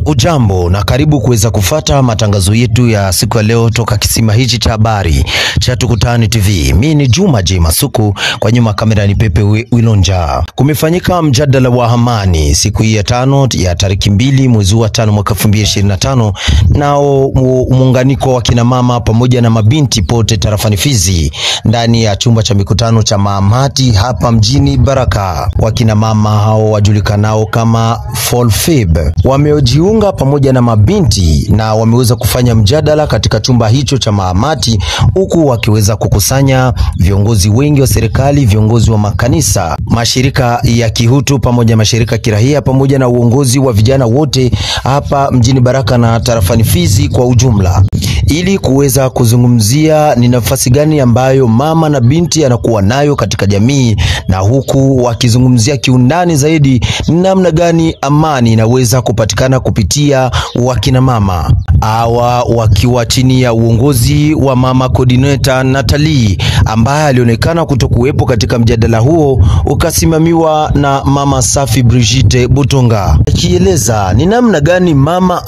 Ujambo na karibu kuweza kufata matangazo yetu ya siku ya leo toka kisima hichi cha habari cha Tukutane TV. Mimi ni Juma J Masuku, kwa nyuma kamera ni Pepe Wilonja. Kumefanyika mjadala wa amani siku hii ya tano ya tariki 2 mwezi wa 5 mwaka 2025, nao muunganiko wa kina mama pamoja na mabinti pote tarafani Fizi ndani ya chumba cha mikutano cha Mahamati hapa mjini Baraka. Wakina mama hao wajulikanao kama Folfib wamejiunga pamoja na mabinti na wameweza kufanya mjadala katika chumba hicho cha Mahamati, huku wakiweza kukusanya viongozi wengi wa serikali, viongozi wa makanisa, mashirika ya kihutu pamoja na mashirika kirahia pamoja na uongozi wa vijana wote hapa mjini Baraka na tarafani Fizi kwa ujumla, ili kuweza kuzungumzia ni nafasi gani ambayo mama na binti anakuwa nayo katika jamii, na huku wakizungumzia kiundani zaidi namna gani amani inaweza kupatikana kupitia wakina mama hawa, wakiwa chini ya uongozi wa mama coordinator Natalie ambaye alionekana kutokuwepo katika mjadala huo, ukasimamiwa na mama Safi Brigitte Butonga, akieleza ni namna gani mama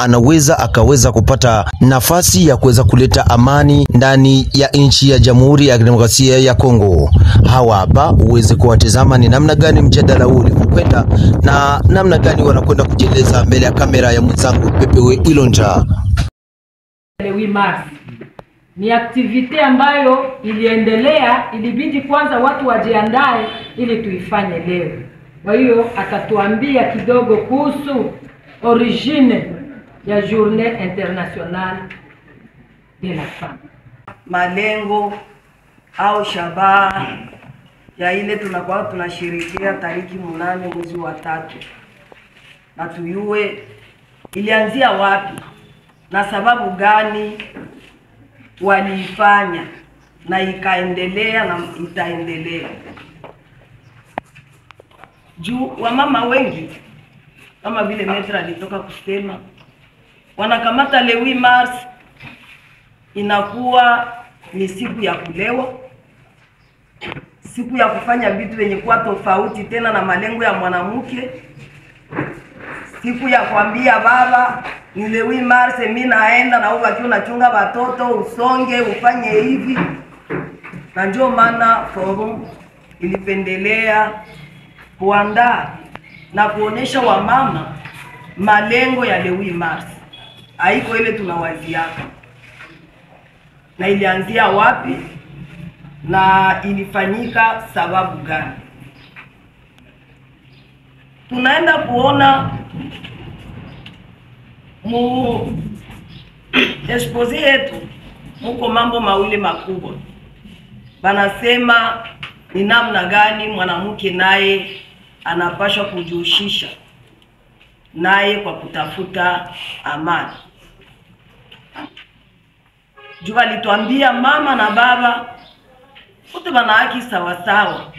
akaweza kupata nafasi ya kuweza kuleta amani ndani ya nchi ya Jamhuri ya Demokrasia ya Kongo. Hawa hapa uweze kuwatazama ni namna gani mjadala huu ulikwenda na namna gani wanakwenda kujieleza mbele ya kamera ya mwenzangu Pepe Ilonja. Le 8 Mars ni activity ambayo iliendelea, ilibidi kwanza watu wajiandae ili tuifanye leo. Kwa hiyo atatuambia kidogo kuhusu origine ya Journée Internationale de la Femme, malengo au shabaha ya ile tunakuwa tunashirikia tariki 8 mwezi wa 3, na tuyue ilianzia wapi na sababu gani waliifanya na ikaendelea na itaendelea. Juu wamama wengi kama vile Metra alitoka kusema, wanakamata le 8 Mars inakuwa ni siku ya kulewa, siku ya kufanya vitu vyenye kuwa tofauti tena na malengo ya mwanamke, siku ya kuambia baba ni le 8 Mars mimi naenda na wewe akiwa unachunga watoto usonge ufanye hivi. Na ndio maana forum ilipendelea kuandaa na kuonesha wamama malengo ya le 8 Mars. Haiko ile tunawaziaka, na ilianzia wapi na ilifanyika sababu gani. Tunaenda kuona mu expose yetu muko mambo mawili makubwa. Banasema ni namna gani mwanamke naye anapaswa kujihusisha naye kwa kutafuta amani. Juu alituambia mama na baba wote wana haki sawa sawa,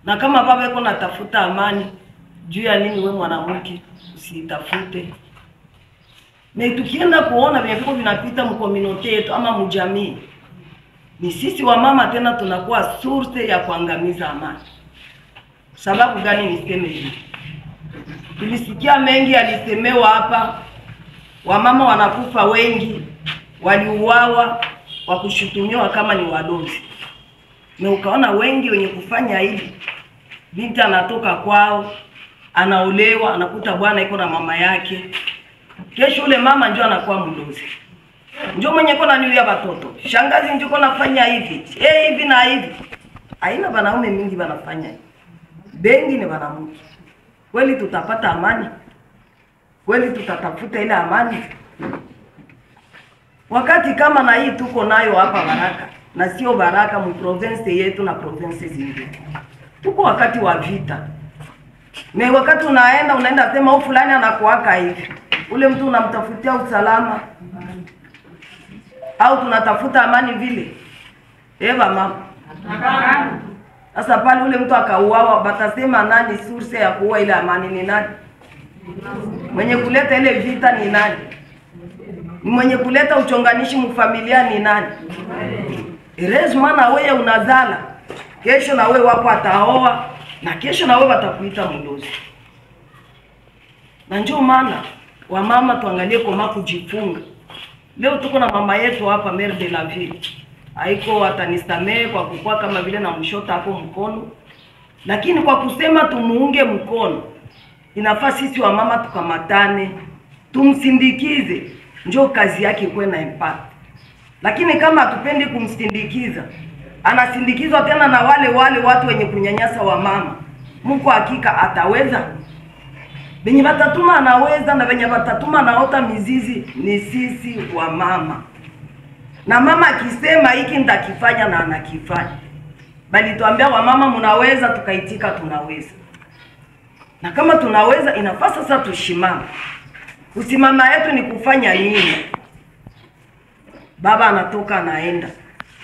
na kama baba yuko natafuta amani, juu ya nini wewe mwanamke usitafute? Na tukienda kuona vile vinapita mkomunote yetu ama mjamii, ni sisi wa mama tena tunakuwa source ya kuangamiza amani. Sababu gani niseme hivi? Tulisikia mengi alisemewa hapa, wamama wanakufa wengi, waliuawa wa kushutumiwa kama ni wadozi. Na ukaona wengi wenye kufanya hivi, binti anatoka kwao, anaolewa, anakuta bwana iko na mama yake, kesho ule mama ndio anakuwa mdozi, ndio mwenye kona nilia watoto, shangazi ndio kona fanya hivi hivi na hivi. Haina wanaume mingi wanafanya hivi, bengi ni wanamke. Kweli tutapata amani? Kweli tutatafuta ile amani? Wakati kama na hii tuko nayo hapa Baraka, na sio Baraka mu province yetu na province zingine, tuko wakati wa vita. Na wakati unaenda sema au fulani anakuaka hivi, ule mtu unamtafutia usalama au tunatafuta amani vile? Mama. Sasa pale ule mtu akauawa, batasema nani source ya kuua ile amani? Ni nani? Mwenye kuleta ile vita ni nani? Mwenye kuleta uchonganishi mfamilia ni nani? Erezma na wewe unazala, kesho na wewe wako ataoa, na kesho na wewe watakuita mdozi. Na njoo maana wamama tuangalie koma kujifunga. Leo tuko na mama yetu hapa Mère de la Ville. Haiko atanisamee kwa kukua kama vile na mshota hapo mkono. Lakini kwa kusema tumuunge mkono, inafaa sisi wamama tukamatane, tumsindikize, njoo kazi yake ikuwe na impact. Lakini kama hatupendi kumsindikiza, anasindikizwa tena na wale watu wenye kunyanyasa wamama. Mungu hakika ataweza? Benye batatuma anaweza, na benye batatuma naota mizizi ni sisi wa mama. Na mama akisema hiki nitakifanya na anakifanya. Bali tuambia wa mama mnaweza, tukaitika tunaweza. Na kama tunaweza, inafaa sasa tushimame. Usimama yetu ni kufanya nini? Baba anatoka anaenda.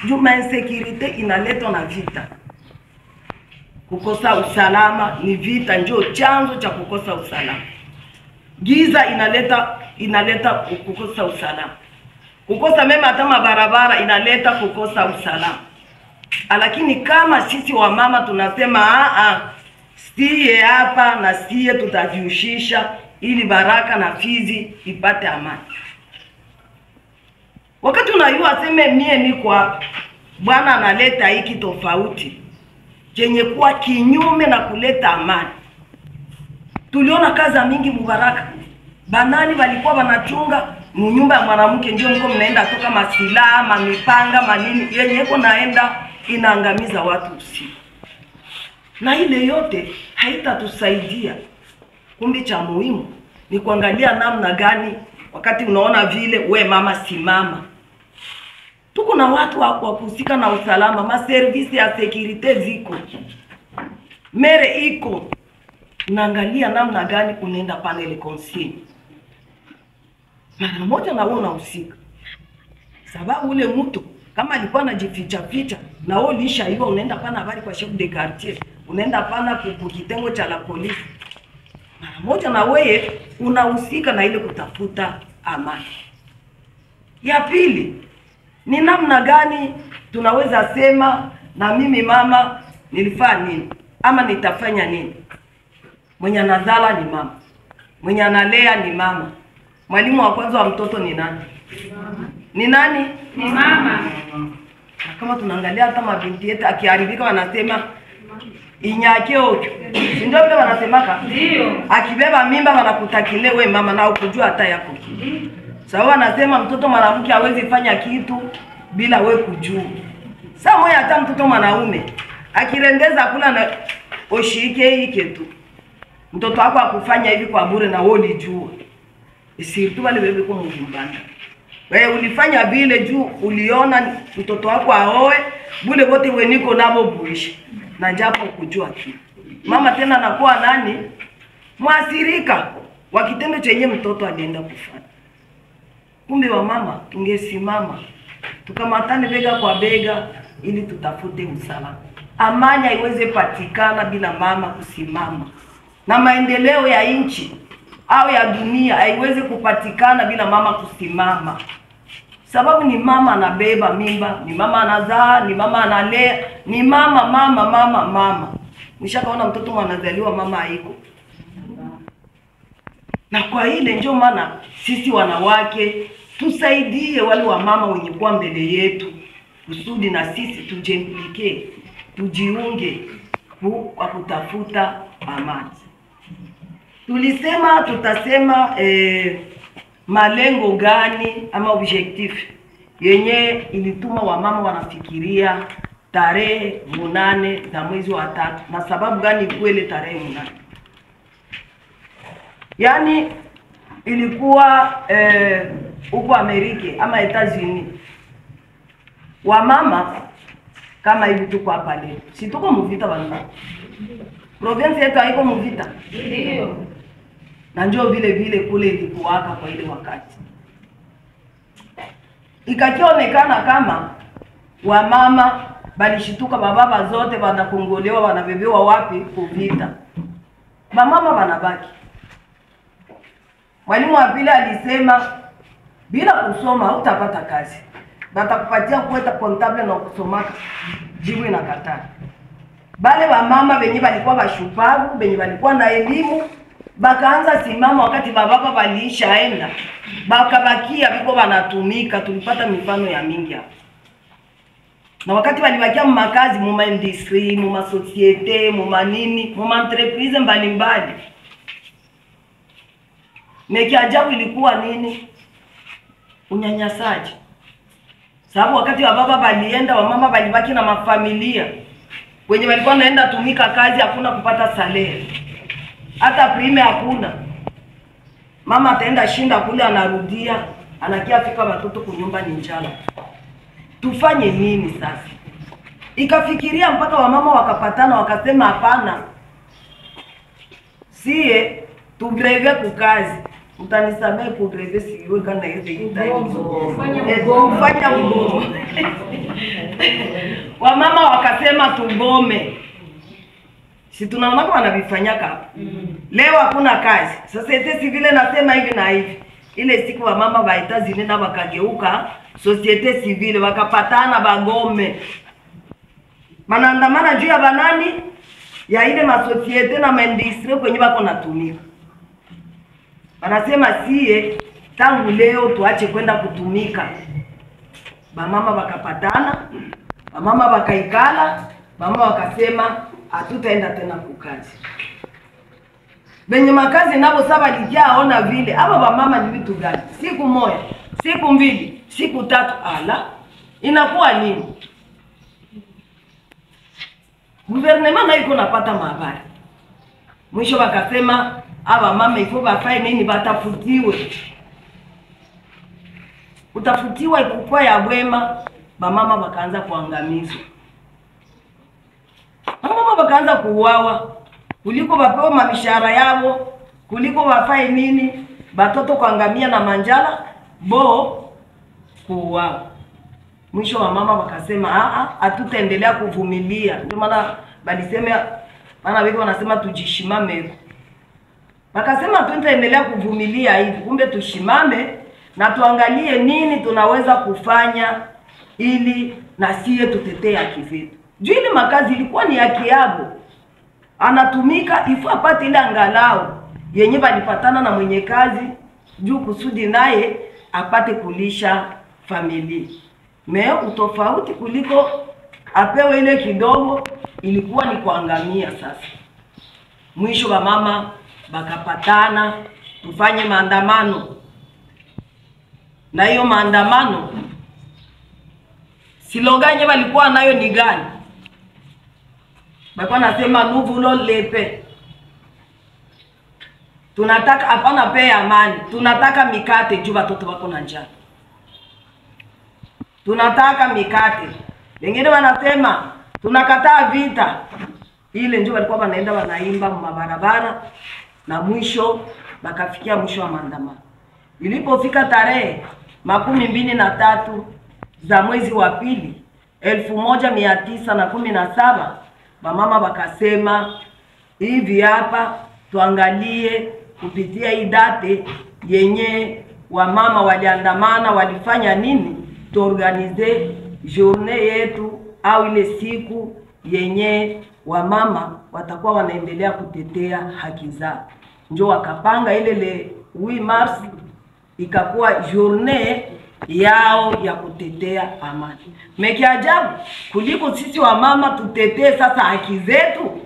Juma insecurity inaletwa na vita. Kukosa usalama ni vita, njoo chanzo cha kukosa usalama. Giza inaleta kukosa usalama. Kukosa mema hata barabara inaleta kukosa usalama. Lakini kama sisi wa mama tunasema siye hapa na siye tutajihusisha ili Baraka na Fizi ipate amani. Wakati unayua aseme mie niko hapa, Bwana analeta hiki tofauti chenye kuwa kinyume na kuleta amani. Tuliona kaza mingi Mubaraka. Banani walikuwa wanachunga nyumba ya mwanamke, ndio mko mnaenda toka masilaha, mamipanga, manini yenye iko naenda inaangamiza watu usiku. Na ile yote haitatusaidia. Kumbe cha muhimu ni kuangalia namna gani wakati unaona vile we mama simama. Tuko na watu wa kuhusika na usalama, ma service ya security ziko. Mere iko. Unaangalia namna gani unaenda panel consigne. Mara moja na wewe unahusika. Sababu ule mtu kama alikuwa anajificha ficha na wewe lisha hiyo unaenda pana habari kwa chef de quartier, unaenda pana kwa kitengo cha la polisi. Mara moja na wewe unahusika na ile kutafuta amani. Ya pili, ni namna gani tunaweza sema na mimi mama nilifanya nini ama nitafanya nini? Mwenye anazala ni mama. Mwenye analea ni mama. Mwalimu wa kwanza wa mtoto ni nani? Mama. Ni nani? Ni mama. Na kama tunaangalia hata mabinti yetu akiharibika wanasema inyake ocho. Ndio vile wanasemaka? Ndio. Akibeba mimba wanakutakile we mama na ukujua hata yako. Sawa, wanasema mtoto mwanamke hawezi fanya kitu bila we kujua. Sasa moja hata mtoto mwanaume akirendeza kula na oshike hiki tu. Mtoto wako akufanya hivi kwa bure na wewe ulijua. Isirtu wale bebe kwa mjumbani. Wewe ulifanya vile juu uliona mtoto wako aoe, bule wote weniko nabo buishi. Na japo kujua kitu. Mama tena anakuwa nani? Mwasirika wa kitendo chenye mtoto alienda kufanya. Kumbe wa mama tungesimama tukamatane bega kwa bega ili tutafute usalama. Amani haiweze patikana bila mama kusimama. Na maendeleo ya nchi au ya dunia haiwezi kupatikana bila mama kusimama. Sababu ni mama anabeba mimba, ni mama anazaa, ni mama analea, ni mama. Nishakaona mtoto mwanazaliwa mama haiko. Na kwa ile ndio maana sisi wanawake tusaidie wale wa mama wenye kuwa mbele yetu kusudi na sisi tujimplike, tujiunge kwa kutafuta amani. Tulisema tutasema malengo gani ama objectif yenye ilituma wamama wanafikiria tarehe 8 za mwezi wa 3 na sababu gani kweli tarehe 8. Yani ilikuwa huko Amerika ama Etats-Unis. Wamama kama hivi tuko hapa leo. Si tuko mvita bana. Province yetu haiko mvita. Ndio. Na njoo vile kule ilikuwaka kwa ile wakati. Ikakionekana kama wamama balishituka, bababa zote wanakongolewa, wanabebewa wapi kuvita. Mama wanabaki. Mwalimu wa pili alisema bila kusoma hutapata kazi. Batakupatia kuweta contable na kusomaka. Jibu inakataa. Bale wa mama wenye walikuwa washupavu, wenye walikuwa na elimu, bakaanza simama wakati bababa baliishaenda, bakabakia biko banatumika. Tulipata mifano ya mingi hapa. Na wakati walibakia mumakazi, muma industry, muma societe, muma nini, muma entreprise mbalimbali. Meki ajabu ilikuwa nini? Unyanyasaji. Sababu wakati wa baba balienda, wa mama balibaki na mafamilia. Wenye walikuwa naenda tumika kazi, hakuna kupata salary. Hata prime hakuna. Mama ataenda shinda kule, anarudia, anakia fika watoto kunyumba ni njala. Tufanye nini sasa? Ikafikiria mpaka wamama wakapatana, wakasema hapana, sie tugreve kukazi. Utanisamehe kugreve, siwe kana hizi kufanya mgomo. Wamama wakasema tugome. Si tunaona kama wanavifanyaka hapa. Leo hakuna kazi. Societe civile nasema hivi na hivi. Ile siku wa mama baita zinena wakageuka societe civile, wakapatana bagome. Manaandamana juu ya banani ya ile masosiete na maindustrie kwenye bako natumika. Wanasema sie tangu leo tuache kwenda kutumika. Bamama wakapatana, bamama wakaikala, bamama wakasema hatutaenda tena kukazi. Benye makazi nabo saba lijaona vile, hapa bamama ni vitu gani? Siku moja, siku mbili, siku tatu, ala. Inakuwa nini? Gouvernement na iko napata mahabari. Mwisho wakasema aba mama ifo bafai nini, batafutiwe. Utafutiwa ikukua ya bwema, bamama bakaanza kuangamizwa. Mama bakaanza kuuawa, kuliko bapewa mamishara yao, kuliko bafai nini, batoto kuangamia na manjala, bo kuuawa. Mwisho wa mama wakasema hatutaendelea kuvumilia. Ndio maana balisema, maana wengi wanasema tujishimame. Wakasema tutaendelea kuvumilia hivi, kumbe tushimame na tuangalie nini tunaweza kufanya ili na sie tutetee haki zetu. Juu ile makazi ilikuwa ni haki yao. Anatumika ifu apate ile angalau yenye balipatana na mwenye kazi, juu kusudi naye apate kulisha familia. Utofauti kuliko apewe ile kidogo, ilikuwa ni kuangamia sasa. Mwisho wa mama bakapatana, tufanye maandamano. Na hiyo maandamano siloganye walikuwa nayo ni gani? Balikuwa nasema nous voulons la paix. Tunataka hapana paix ya amani, tunataka mikate juu watoto wako na njaa. Tunataka mikate. Wengine wanasema tunakataa vita. Ile ndio walikuwa wanaenda wanaimba mabarabara, na mwisho bakafikia mwisho wa maandamano. Ilipofika tarehe 23 za mwezi wa pili 1917, mama wakasema hivi hapa tuangalie kupitia hii date yenye wamama waliandamana walifanya nini, tuorganize journée yetu au ile siku yenye wamama watakuwa wanaendelea kutetea haki zao. Ndio wakapanga ile le 8 Mars ikakuwa journée yao ya kutetea amani. Meki ajabu, kuliko sisi wamama tutetee sasa haki zetu,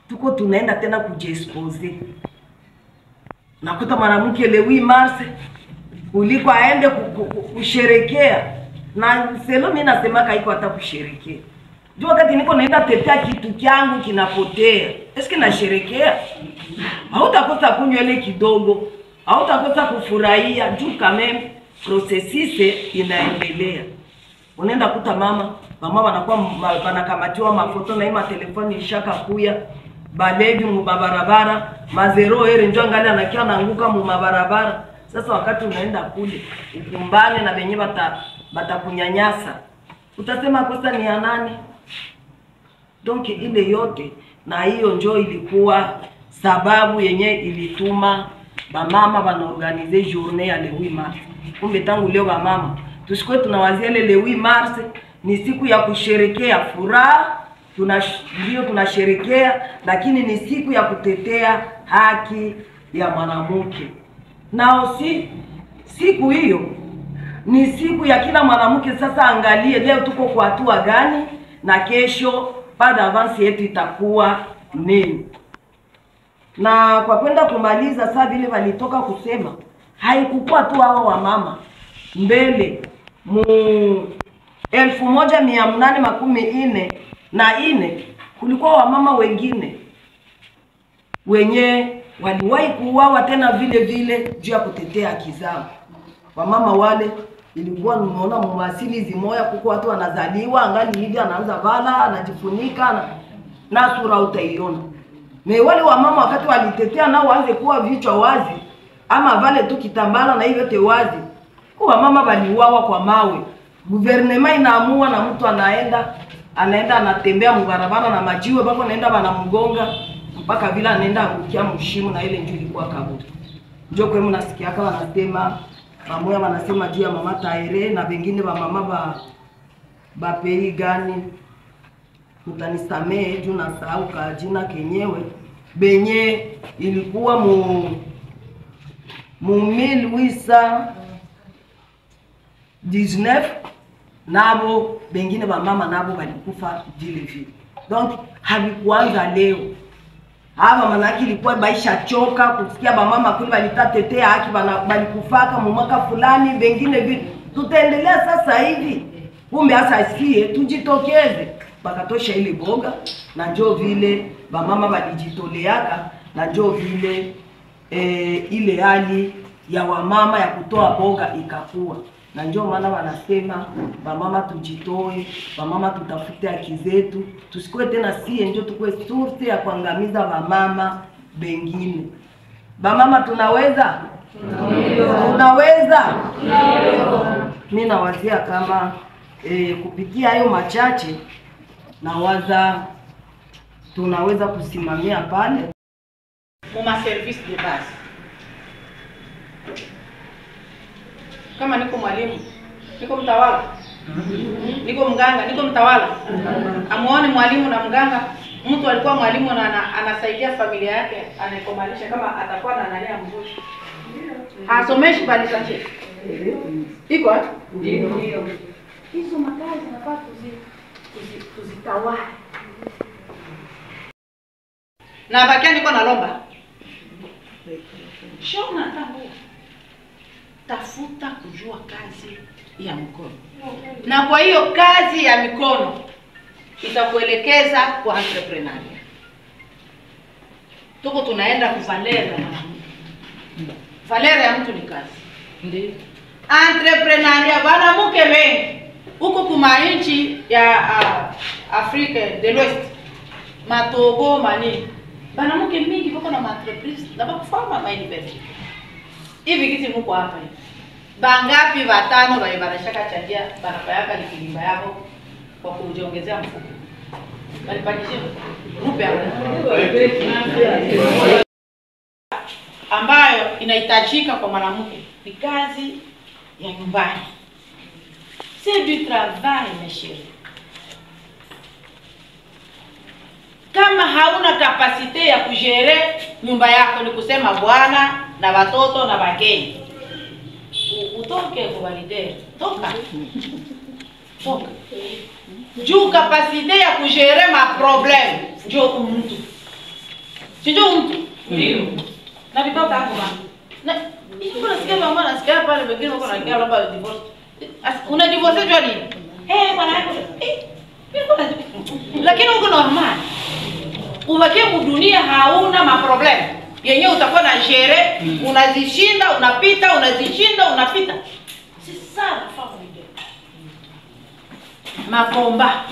tuko tunaenda tena kujiexpose. Nakuta mwanamke le 8 Mars kuliko aende kusherekea, na selo mimi nasema haiko hata kusherekea. Juu wakati niko naenda tetea kitu kyangu kinapotea, eske na sherekea? Hautakosa kunywa ile kidogo, hautakosa kufurahia juu kama processus inaendelea. Unaenda kuta mama wanakuwa wanakamatiwa mafoto na ima telefoni ishaka kuya, balevi mu barabara, mazero ere njoo angalia anakia anaanguka mu barabara. Sasa wakati unaenda kule ukumbane na wenye batakunyanyasa, utasema kosa ni ya nani? Donc ile yote, na hiyo njoo ilikuwa sababu yenye ilituma bamama wanaorganize journée ya le 8 Mars. Kumbe tangu leo bamama tusikwe tunawazia ile le 8 Mars ni siku ya kusherekea furaha, tunasherekea, lakini ni siku ya kutetea haki ya mwanamke. Na siku hiyo ni siku ya kila mwanamke. Sasa angalie leo tuko kwa hatua gani na kesho baada avance yetu itakuwa nini. Na kwa kwenda kumaliza, sasa vile walitoka kusema haikukuwa tu hao wa mama mbele mu 1844 kulikuwa wamama wengine wenye waliwahi kuuawa tena vile vile juu ya kutetea haki zao. Wamama wale ilikuwa nimeona mumasili zimoya, kuko watu wanazaliwa angali hivi anaanza vala anajifunika na sura utaiona. Me wale wamama wakati walitetea nao waanze kuwa vichwa wazi ama vale tu kitambala na hivyo te wazi, kwa mama waliuawa kwa mawe. Gouvernement inaamua na mtu anaenda anatembea mbarabara na majiwe bako naenda banamgonga mpaka vile anaenda kukia mshimu, na ile njoo ilikuwa kaburi. Njoo kwa mnasikia kama wanasema pamoja, wanasema juu ya mama Taire na wengine wa mama ba pei gani, mtanisamee juu na sahau ka jina kenyewe, benye ilikuwa mu 1819 nabo bengine ba mama nabo walikufa vile vile. Donc havikuanza leo. Hapa manaki ilikuwa baisha choka kusikia ba mama kule walitatetea haki balikufaka mu mwaka fulani bengine vile. Tutaendelea sasa hivi. Kumbe hasa sie tujitokeze bakatosha ile boga, na njoo vile ba mama walijitoleaka, na njoo vile ile hali ya wamama ya kutoa boga ikakuwa. Na njoo maana wanasema bamama tujitoe, bamama tutafute haki zetu, tusikoe tena sie njoo tukue source ya kuangamiza bamama bengine. Bamama tunaweza? Tunaweza? Mimi nawazia kama kupitia hayo machache nawaza tunaweza kusimamia pale moma service de base. Kama niko mwalimu, niko mtawala, niko mganga, niko mtawala. Amuone mwalimu na mganga, mtu alikuwa mwalimu na anasaidia familia yake, anakomalisha kama atakuwa na analea mzuri. Hasomeshi bali sache. Iko? Ndio. Hizo makazi nafaa tuzitawala. Na bakia niko nalomba. Shona tambo. Tafuta kujua kazi ya mikono. Na kwa hiyo kazi ya mikono itakuelekeza kwa entrepreneuria. Tuko tunaenda kuvalera. Valera ya mtu ni kazi. Ndio. Entrepreneuria bana mke wengi huko kuma nchi ya Afrika de l'Ouest. Matogo mani. Bana mke mingi wako na entreprise na bakufama ma university. Hivi kiti mko hapa hivi. Bangapi watano barashaka changia baraka yako likilimba yako kwa kujiongezea mfuko. Balipandisha grupu yako ambayo inahitajika kwa mwanamke ni kazi ya nyumbani. C'est du travail mes chéris. Kama hauna kapasite ya kujere nyumba yako, ni kusema bwana na watoto na wageni, utoke kuvalide, toka. Juu kapasite ya kujere ma problem, njoo mtu. Sio mtu. Ndio. Na vitoka hapo bana. Na hiyo nasikia mama nasikia pale wengine wako naongea labda divorce. Una divorce jua nini? Bwana yako. Lakini uko normal. Ubakie kudunia hauna ma problem. Yenyewe utakuwa na shere, unazishinda, unapita, unazishinda, unapita. Si sana famu ndio. Makomba,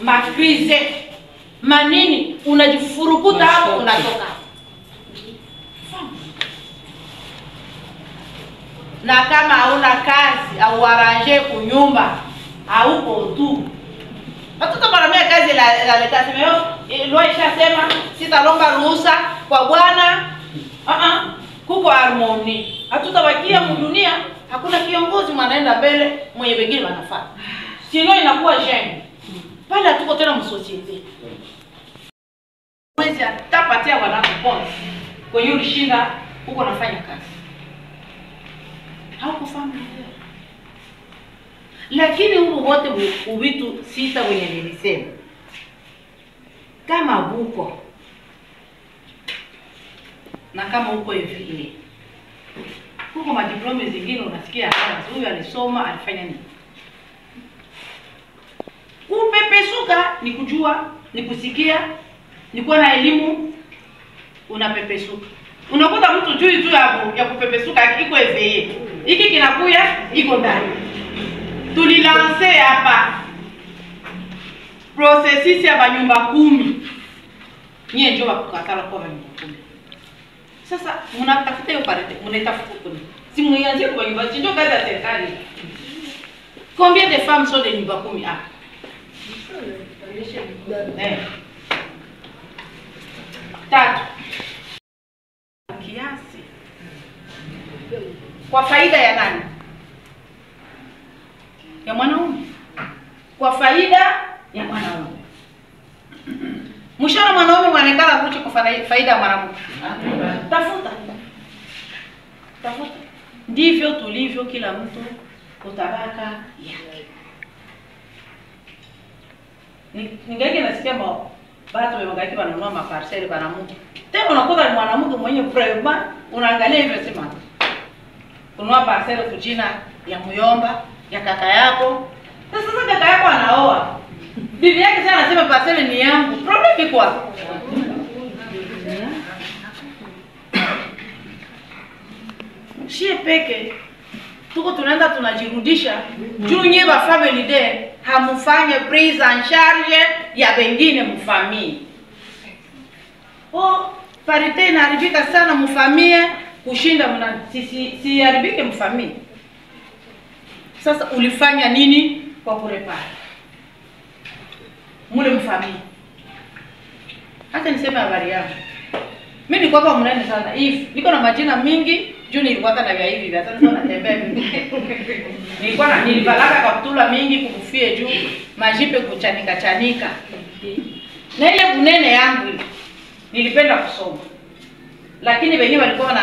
makrize, manini, unajifurukuta hapo unatoka. Na kama hauna kazi au arrange kunyumba, hauko tu. Watoto wanamea kazi la leta semeo, leo ishasema sitalomba ruhusa kwa bwana. Kuko harmony. Hatutabakia mdunia, hakuna kiongozi mwanaenda mbele mwenye wengine wanafanya. Sio inakuwa jeune. Pale tuko tena msociete. Mwezi atapatia wanako pole. kwenye ulishinda huko nafanya kazi. Haukufahamu leo. Lakini huko wote vitu sita wenye nilisema. Kama huko na kama huko hivi huko madiploma zingine unasikia huyu alisoma alifanya nini? Kupepesuka ni kujua, ni kusikia, ni kuwa na elimu, unapepesuka. Unakuta mtu juu ya kupepesuka iko hivi. Hiki kinakuya iko ndani. Tulilance hapa processus ya banyumba 10. Nyie njoo bakukatala kwa banyumba 10. Sasa mnatafuta hiyo parite, mnatafuta kuni. Si mwianzie kwa nyumba, ndio kazi ya serikali. Combien de femmes sont des nyumba 10 hapa? Tatu. Kiasi. Kwa faida ya nani? Ya mwanaume. Kwa faida ya mwanaume. Mshahara mwanaume unaonekana kuchi kwa faida ya mwanamke. Tafuta. Ndivyo tulivyo kila mtu kutabaka yake. Ningeke nasikia watu wamegaki wananunua maparcelle mwanamke. Tena unakuta ni mwanamke mwenye vraiment unaangalia hivyo sema. Kununua parcelle kujina ya muyomba ya kaka yako. Sasa kaka yako anaoa. Bibi yake sasa anasema parcelle ni yangu. Problem iko wapi? Shie peke tuko tunaenda tunajirudisha juu nyewe ba family day hamufanye prise en charge ya wengine mfamii. Parite inaharibika sana mfamie kushinda si haribike mfamii. Sasa ulifanya nini kwa kurepara mule mfamii? Hata niseme habari yangu. Mimi nilikuwa kwa mnene sana hivi. Niko na majina mingi, juu nilikuwa na vya hivi, hata nilikuwa natembea hivi. Nilivalaka kaptula mingi kukufie juu, majipe kuchanika. Na ile bunene yangu nilipenda kusoma. Lakini wengine walikuwa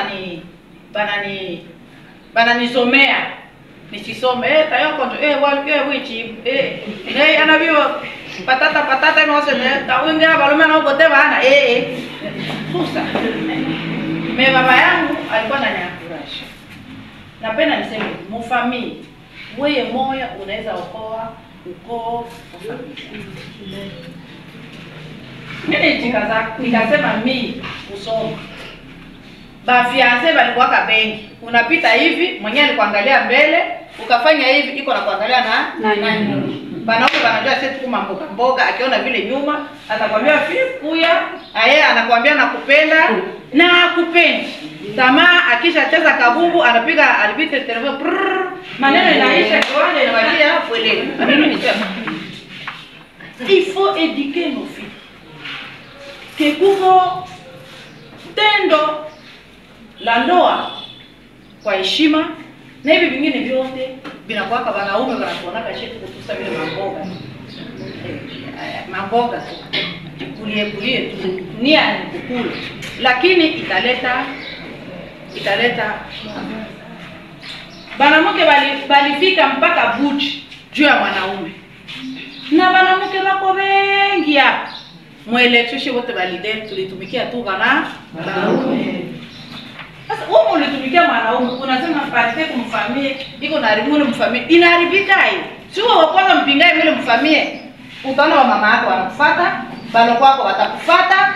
bananisomea. Nisisome tayoko ndio wichi anavyo patata no se tawingira balume na ukote bana susa. Mimi baba yangu alikuwa ananiafurahisha. Napenda niseme mfamii wewe moyo unaweza okoa ukoo wa familia. Mimi nikasema mimi kusoma. Bafianse balikuwa kabengi. Unapita hivi, mwenyewe alikuangalia mbele, ukafanya hivi iko na kuangalia na nyuma. Banaume wanajua sisi tuko mboga, akiona vile nyuma, atakwambia kuya, yeye anakuambia nakupenda na akupendi. Tamaa akishacheza kabumbu anapiga alipite telefoni, maneno inaisha kiwanja inawadia hapo ile. Mimi nisema il faut éduquer nos filles. Kikuko tendo la ndoa kwa heshima na hivi vingine vyote vinakuwa kwa wanaume wanakuona shetu kutusa vile mamboga kulie nia ni kukula, lakini italeta banamke balifika mpaka buchi juu ya mwanaume na banamke wako wengi hapa mwelekeo wote balide tulitumikia tu banaume. Sasa wewe ulitumikia mwanaume unasema parite kumfamie iko na haribu ile mfamie inaharibika hiyo. Sio wakoza mpingae ile mfamie. Utaona wa mama yako wanakufuata, balo kwako watakufuata,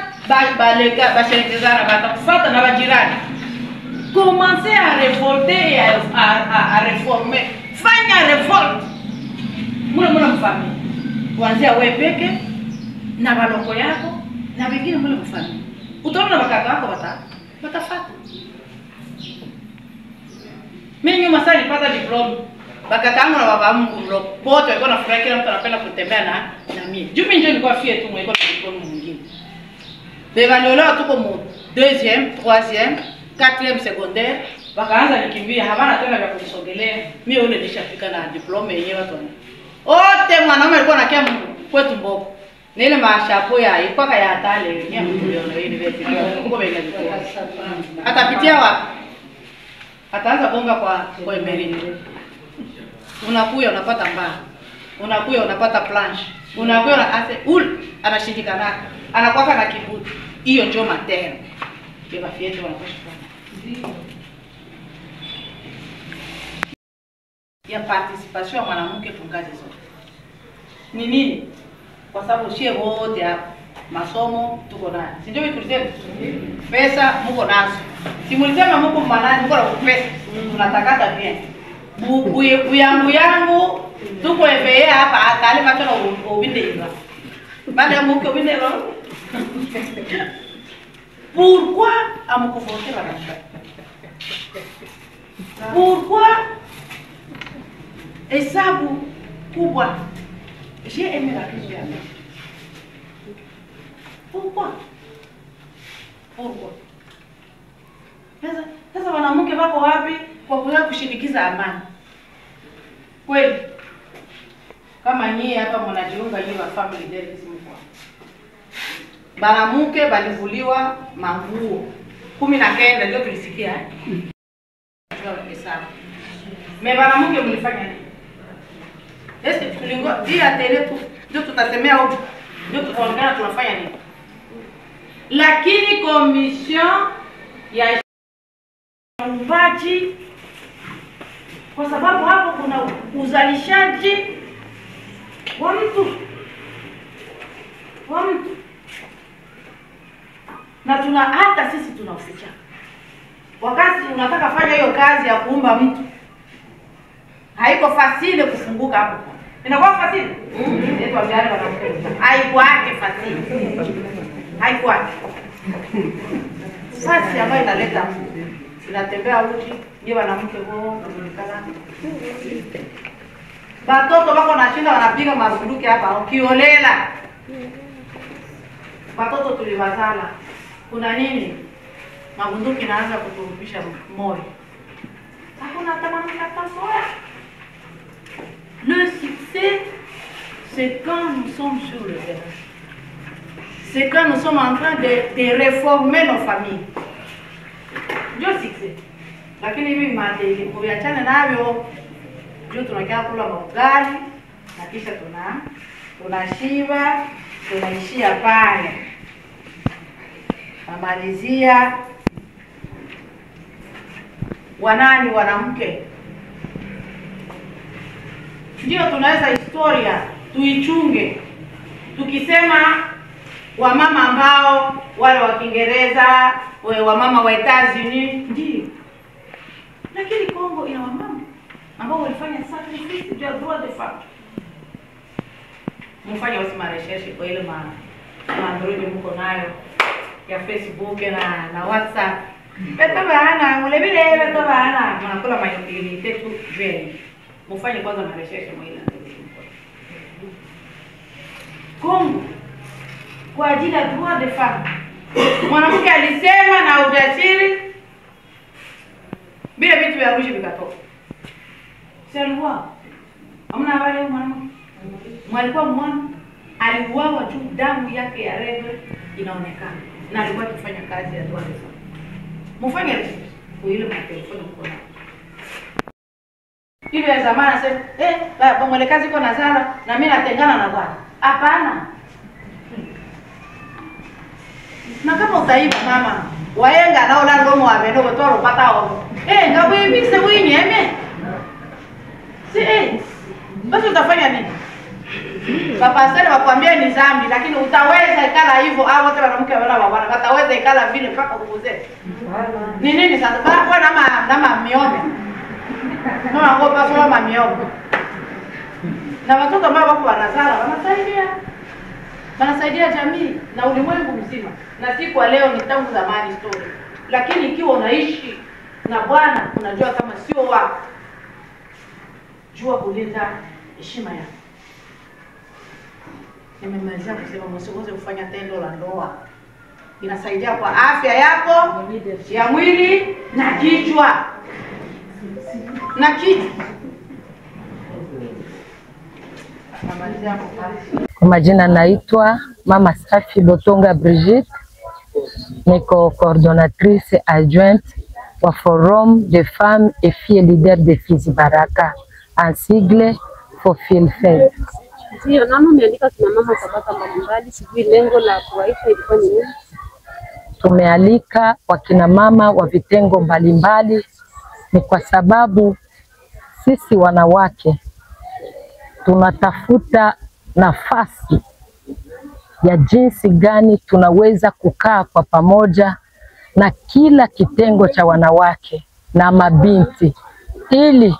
baleka basherizana watakufuata na wajirani. Commencer à révolter et à réformer. Fanya révolte. Mule mfamie. Kuanzia wewe peke na baloko yako na wengine mule mfamie. Utaona wakaka wako watafuata. Mimi nyuma sasa nilipata diploma. Bakakangu na baba yangu mloko. Wote walikuwa nafurahi kila mtu anapenda kutembea na mimi. Juu mimi ndio nilikuwa fie tu mwiko na diploma mwingine. Beba leo tuko mu 2e, 3e, 4e secondaire. Bakaanza nikimbia habana tena vya kusogelea. Mimi yule nishafika na diploma yenyewe watu. Wote mwanaume alikuwa anakia kwetu mboko. Nile mashapo ya ipaka ya tale ni mtuliona university huko bega jiko. Atapitia wapi? Ataanza bonga kwa Emery. Unakuya unapata mbaya. Unakuya unapata planche. Unakuya ase anashindikana. Anakuwa na kibuti. Hiyo ndio matendo. Kwa fiete wanakoshi kwa. Ya participation ya mwanamke tungaje zote. Ni nini? Kwa sababu shie wote hapa masomo tuko nayo. Si ndio tulisema? Pesa mko nazo. Simulisema mko manani mko na pesa. Tunatakata pia. Yangu tuko evea hapa akali macho na ubindeva. Baada ya mko ubindeva. Pourquoi amkuvote wanasha? Pourquoi hesabu kubwa? J'ai aimé la question. Pourquoi? Sasa wanawake wako wapi kwa kuweza kushinikiza amani? Kweli. Kama nyie hapa mnajiunga hiyo wa family delicacy mko. Banamuke balivuliwa manguo 19 ndio tulisikia hesabu. Banamuke mlifanya nini? Est-ce que tulingo dia tele tu ndio tutasemea huko ndio tutaongea tunafanya nini? Lakini commission ya uumbaji, kwa sababu hapo kuna uzalishaji wa mtu na hata sisi tunaficha. Wakati unataka fanya hiyo kazi ya kuumba mtu, haiko fasile kufunguka hapo. Inakuwa fasile? Ndio wajari wanasema. Haikuwake fasile. Haikuwake. Sasa ambayo inaleta inatembea uchi ndio wanamke wao wanaonekana. Watoto wako nashinda wanapiga maruduki hapa ukiolela. Watoto tuliwazala. Kuna nini? Mabunduki naanza kuturudisha moyo. Hakuna tamani katasoa. Le succès, c'est quand nous sommes sur le terrain. C'est quand nous sommes en train de réformer nos familles. Ndio succès. Lakini hivi madeli kuviachana navyo ndio tunakaa kula ugali na kisha tunashiba tunaishia pale. Namalizia wanani wanamke. Ndio tunaweza historia tuichunge. Tukisema wamama ambao wale wa Kiingereza, wamama wa Etats-Unis ndio. Lakini Kongo ina wamama ambao walifanya sacrifice ya droit de femme. Mfanye usima research kwa ile Android mko nayo ya Facebook na WhatsApp. Beto bana, mulebile beto bana, mnakula mayopili tetu jeni. Mfanye kwanza na research mwile. Kongo kwa ajili ya droit de femme. Mwanamke alisema na ujasiri bila vitu vya rushi vikatoka. Selwa. Hamna wale mwanamke. Mwalikuwa mwana aliuawa juu damu yake ya rege inaonekana. Na alikuwa akifanya kazi ya droit de femme. Mfanye research kwa ile matelefoni mko nayo. Ile ya zamani sasa mwele kazi iko nazala na mimi natengana na bwana. Hapana. Na kama utaiba mama, waenga na ola lomo abeno botoro patao. Ngabu hivi se winyi eme. Basi utafanya nini? Papa sasa wakwambia ni dhambi lakini utaweza ikala hivyo au wote wanamke wala bwana wataweza ikala vile mpaka ukuzee. Ni nini sasa? Kwa nama miombe. Mama ngopa soma mamiombe. Na watoto ambao wako wanazala wanasaidia jamii na ulimwengu mzima. Na siku leo ni tangu zamani story. Lakini ikiwa unaishi na Bwana unajua kama sio wako. Jua kulinda heshima yako. Nimemalizia kusema msiweze kufanya tendo la ndoa. Inasaidia kwa afya yako ya mwili na kichwa. Kwa majina naitwa Mama Safi Botonga Brigitte, niko coordonnatrice adjointe wa Forum des femmes et filles leaders de Fizi Baraka, en sigle FOFILFED. Ndio, nani umealika kina mama tabaka mbalimbali, sijui lengo la kuwaita ilikuwa ni nini? Tumealika wakina mama wa vitengo mbalimbali ni kwa sababu sisi wanawake tunatafuta nafasi ya jinsi gani tunaweza kukaa kwa pamoja na kila kitengo cha wanawake na mabinti, ili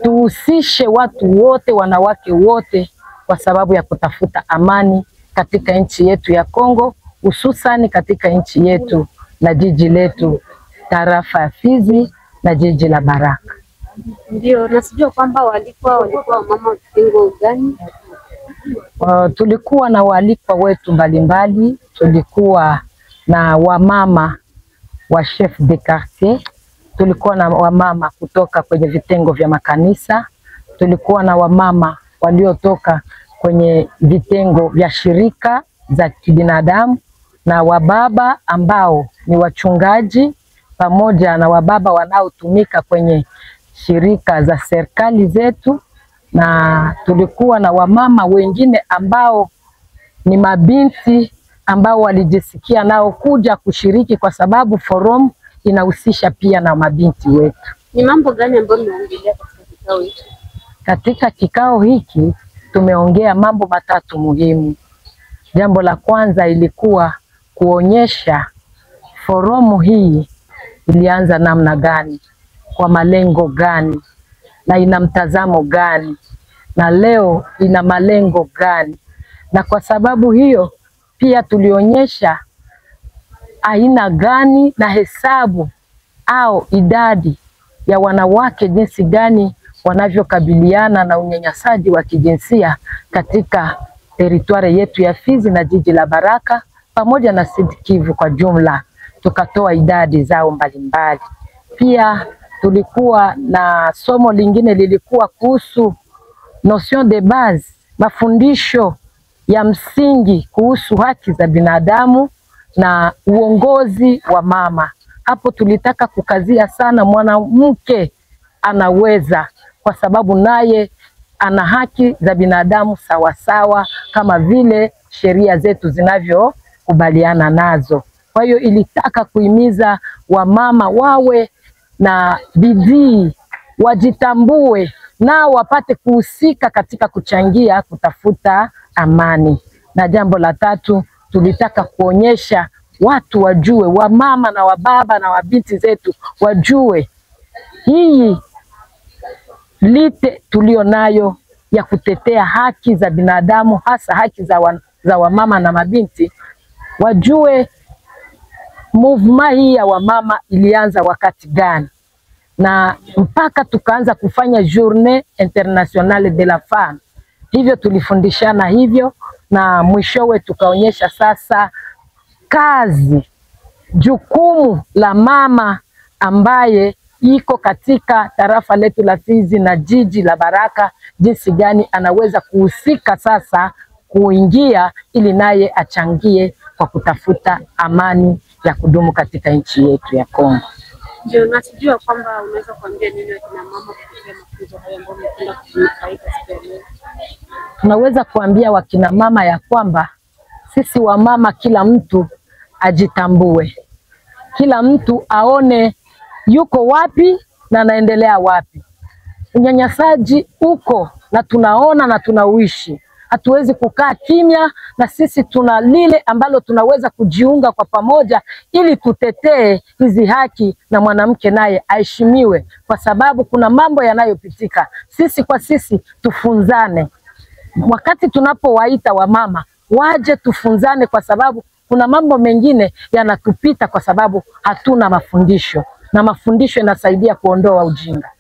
tuhusishe watu wote, wanawake wote, kwa sababu ya kutafuta amani katika nchi yetu ya Kongo, hususani katika nchi yetu na jiji letu tarafa ya Fizi na jiji la Baraka. Ndio, nasijua kwamba walikuwa mama wa kitengo gani? Tulikuwa na waalikwa wetu mbalimbali. Tulikuwa na wamama wa chef de quartier, tulikuwa na wamama kutoka kwenye vitengo vya makanisa, tulikuwa na wamama waliotoka kwenye vitengo vya shirika za kibinadamu, na wababa ambao ni wachungaji, pamoja na wababa wanaotumika kwenye shirika za serikali zetu, na tulikuwa na wamama wengine ambao ni mabinti ambao walijisikia nao kuja kushiriki, kwa sababu forum inahusisha pia na mabinti wetu. Ni mambo gani ambayo mmeongelea katika kikao hiki? Katika kikao hiki tumeongea mambo matatu muhimu. Jambo la kwanza ilikuwa kuonyesha forum hii ilianza namna gani, kwa malengo gani, na ina mtazamo gani, na leo ina malengo gani. Na kwa sababu hiyo pia tulionyesha aina gani na hesabu au idadi ya wanawake jinsi gani wanavyokabiliana na unyanyasaji wa kijinsia katika teritwari yetu ya Fizi na jiji la Baraka pamoja na Sud Kivu kwa jumla. Tukatoa idadi zao mbalimbali. Pia tulikuwa na somo lingine lilikuwa kuhusu notion de base, mafundisho ya msingi kuhusu haki za binadamu na uongozi wa mama. Hapo tulitaka kukazia sana mwanamke anaweza, kwa sababu naye ana haki za binadamu sawa sawa kama vile sheria zetu zinavyokubaliana nazo. Kwa hiyo ilitaka kuhimiza wamama wawe na bidii, wajitambue na wapate kuhusika katika kuchangia kutafuta amani. Na jambo la tatu tulitaka kuonyesha watu wajue, wamama na wababa na wabinti zetu wajue hii lite tulio nayo ya kutetea haki za binadamu, hasa haki za wamama na mabinti. Wajue movement hii ya wamama ilianza wakati gani, na mpaka tukaanza kufanya Journée Internationale de la Femme. Hivyo tulifundishana hivyo, na mwishowe tukaonyesha sasa kazi, jukumu la mama ambaye iko katika tarafa letu la Fizi na jiji la Baraka, jinsi gani anaweza kuhusika sasa kuingia ili naye achangie kwa kutafuta amani ya kudumu katika nchi yetu ya Kongo. Ndio, nasijua kwamba unaweza kuambia nini wakina mama kupitia mafunzo haya ambayo mnakwenda kufaidika siku ya leo? Tunaweza kuambia wakina mama ya kwamba sisi wamama, kila mtu ajitambue, kila mtu aone yuko wapi na anaendelea wapi. Unyanyasaji uko na tunaona na tunauishi. Hatuwezi kukaa kimya, na sisi tuna lile ambalo tunaweza kujiunga kwa pamoja ili tutetee hizi haki, na mwanamke naye aheshimiwe, kwa sababu kuna mambo yanayopitika. Sisi kwa sisi tufunzane. Wakati tunapowaita wamama waje tufunzane, kwa sababu kuna mambo mengine yanatupita kwa sababu hatuna mafundisho, na mafundisho yanasaidia kuondoa ujinga.